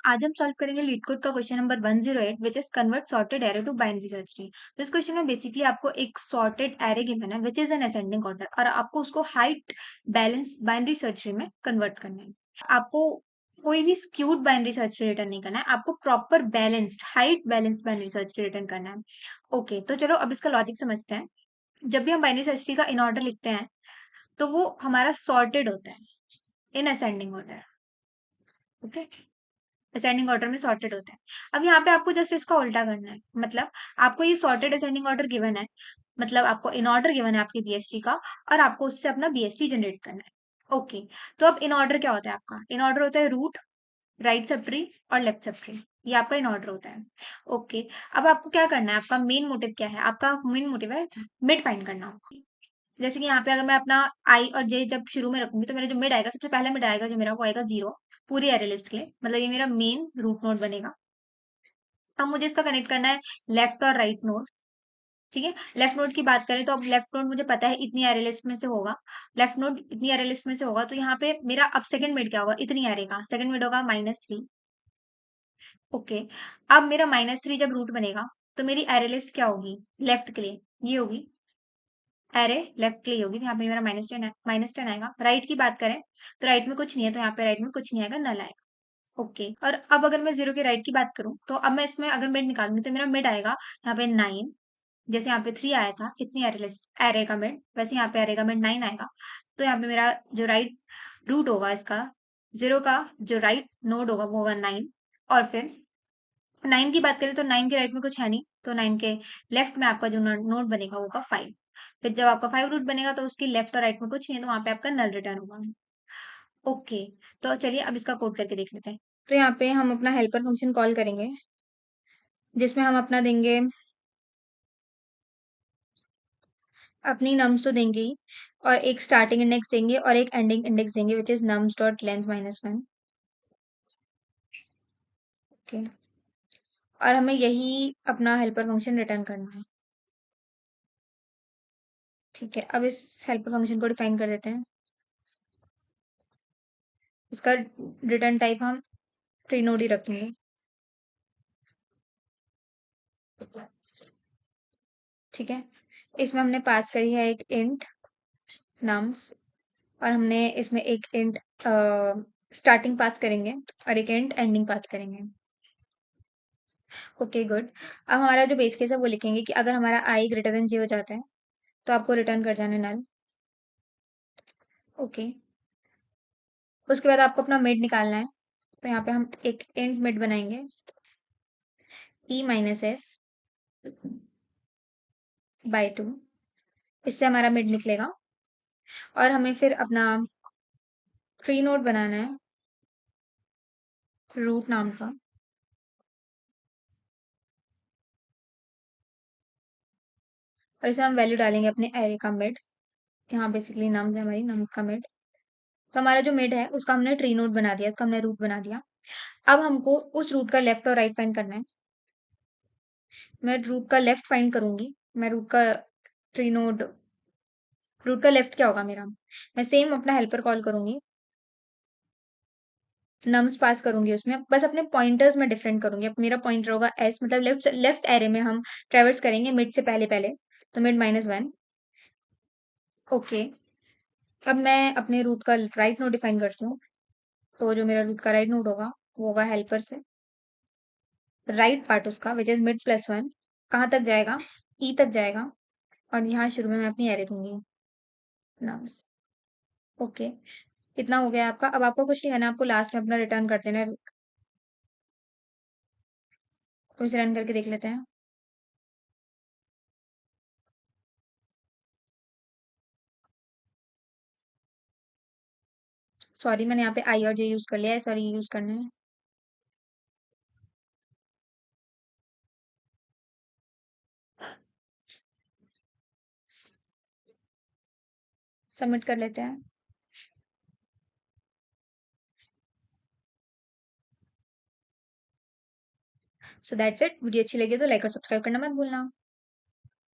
आज हम सॉल्व करेंगे लीड कोड का question number 108 which is convert sorted array to binary search tree. तो इस क्वेश्चन में बेसिकली आपको एक सॉर्टेड एरे गिवन है which is an ascending order और आपको उसको height balance binary search tree में कन्वर्ट करना है। आपको कोई भी skewed binary search tree return नहीं करना है, आपको proper balanced height balanced binary search tree return करना है। ओके, तो चलो अब इसका लॉजिक समझते हैं। जब भी हम बाइनरी सर्च ट्री का इन ऑर्डर लिखते हैं तो वो हमारा सॉर्टेड होता है in ascending order. Okay, ascending order में सॉर्टेड होता है। अब यहाँ पे आपको जस्ट इसका उल्टा करना है, मतलब आपको ये सॉर्टेड असेंडिंग ऑर्डर गिवन है, मतलब आपको इन ऑर्डर गिवन है आपके बीएसटी का और आपको उससे अपना बीएसटी जनरेट करना है। ओके, तो अब इन ऑर्डर क्या होता है आपका? इन ऑर्डर होता है रूट, राइट सब ट्री और लेफ्ट सब ट्री। ये आपका इन ऑर्डर होता है। ओके, अब आपको क्या करना है? आपका मेन मोटिव क्या है? आपका मेन मोटिव है मिड फाइंड करना। जैसे कि यहाँ पे अगर मैं अपना आई और जे जब शुरू में रखूंगी तो मेरा जो मिड आएगा, सबसे पहले मिड आएगा जो मेरा, वो आएगा 0 पूरी एरे लिस्ट के लिए। मतलब ये मेरा मेन रूट नोड बनेगा। अब मुझे इसका कनेक्ट करना है लेफ्ट और राइट नोड। ठीक है, लेफ्ट नोड की बात करें तो अब लेफ्ट नोड मुझे पता है इतनी एरे लिस्ट में से होगा। लेफ्ट नोड इतनी एरे लिस्ट में से होगा, तो यहाँ पे मेरा अब सेकंड मिड क्या होगा? इतनी एरे का सेकंड मिड होगा -3। ओके, अब मेरा -3 जब रूट बनेगा तो मेरी एरे लिस्ट क्या होगी लेफ्ट के लिए? ये होगी एरे लेफ्ट के लिए होगी। तो यहाँ पे मेरा -10 आएगा। राइट की बात करें तो राइट में कुछ नहीं है, तो यहाँ पे राइट में कुछ नहीं आएगा, नल आएगा। ओके, और अब अगर मैं 0 के राइट की बात करूं तो अब मैं इसमें अगर मिड निकालूंगी तो मेरा मिड आएगा यहाँ पे 9। जैसे यहाँ पे 3 आया था इतनी एरे लिस्ट एरे का मिड, वैसे यहाँ पे एरे का मिड 9 आएगा। तो यहाँ पे मेरा जो राइट रूट होगा इसका 0 का, जो राइट नोड होगा वो होगा 9। और फिर 9 की बात करें तो 9 के राइट में कुछ है नहीं, तो 9 के लेफ्ट में आपका जो नोड बनेगा वो होगा 5। फिर जब आपका 5 रूट बनेगा तो उसकी लेफ्ट और राइट में कुछ नहीं है, तो वहां पे आपका नल रिटर्न होगा। ओके, तो चलिए अब इसका कोड करके देख लेते हैं। तो यहाँ पे हम अपना हेल्पर फंक्शन कॉल करेंगे जिसमें हम अपना देंगे अपनी नम्स तो देंगे ही, और एक स्टार्टिंग इंडेक्स देंगे और एक एंडिंग इंडेक्स देंगे which is nums dot length -1। Okay, और हमें यही अपना हेल्पर फंक्शन रिटर्न करना है। ठीक है, अब इस हेल्पर फंक्शन को डिफाइन कर देते हैं। इसका रिटर्न टाइप हम ट्री नोड ही रखेंगे। ठीक है, इसमें हमने पास करी है एक इंट नम्स, और हमने इसमें एक इंट स्टार्टिंग पास करेंगे और एक इंट एंडिंग पास करेंगे। ओके गुड, अब हमारा जो बेस केस है वो लिखेंगे कि अगर हमारा आई ग्रेटर देन 0 हो जाता है तो आपको रिटर्न कर जाना नल। ओके, उसके बाद आपको अपना मिड निकालना है, तो यहाँ पे हम एक इंट मिड बनाएंगे e-s/2। इससे हमारा मिड निकलेगा, और हमें फिर अपना ट्री नोड बनाना है रूट नाम का। और इसे हम वैल्यू डालेंगे अपने एरे का मिड। यहाँ बेसिकली नम्स है हमारी, नम्स का मिड। तो हमारा जो मिड है उसका हमने ट्री नोड बना दिया, उसका हमने रूट बना दिया। अब हमको उस रूट का लेफ्ट और राइट फाइंड करना है। मैं रूट का लेफ्ट फाइंड करूंगी। मैं रूट का ट्री नोड, रूट का लेफ्ट क्या होगा मेरा? मैं सेम अपना हेल्पर कॉल करूंगी, नम्स पास करूंगी उसमें, बस अपने पॉइंटर्स में डिफरेंट करूंगी। अब मेरा पॉइंटर होगा एस, मतलब लेफ्ट लेफ्ट एरे में हम ट्रेवर्स करेंगे मिड से पहले पहले, तो मिड -1। ओके, अब मैं अपने रूट का राइट नोड डिफाइन करती हूँ। तो जो मेरा रूट का राइट नोड होगा वो होगा हेल्पर से राइट पार्ट उसका विच इज मिड +1। कहाँ तक जाएगा? ई तक जाएगा, और यहाँ शुरू में मैं अपनी एरे दूंगी नम्स। ओके, कितना हो गया आपका? अब आपको कुछ नहीं करना, आपको लास्ट में अपना रिटर्न कर देना है। तो इसे रन करके देख लेते हैं। सॉरी, मैंने यहाँ पे आई और जे यूज कर लिया है, सॉरी यूज करना है। सबमिट कर लेते हैं। So that's it. वीडियो अच्छी लगी तो लाइक और सब्सक्राइब करना मत भूलना।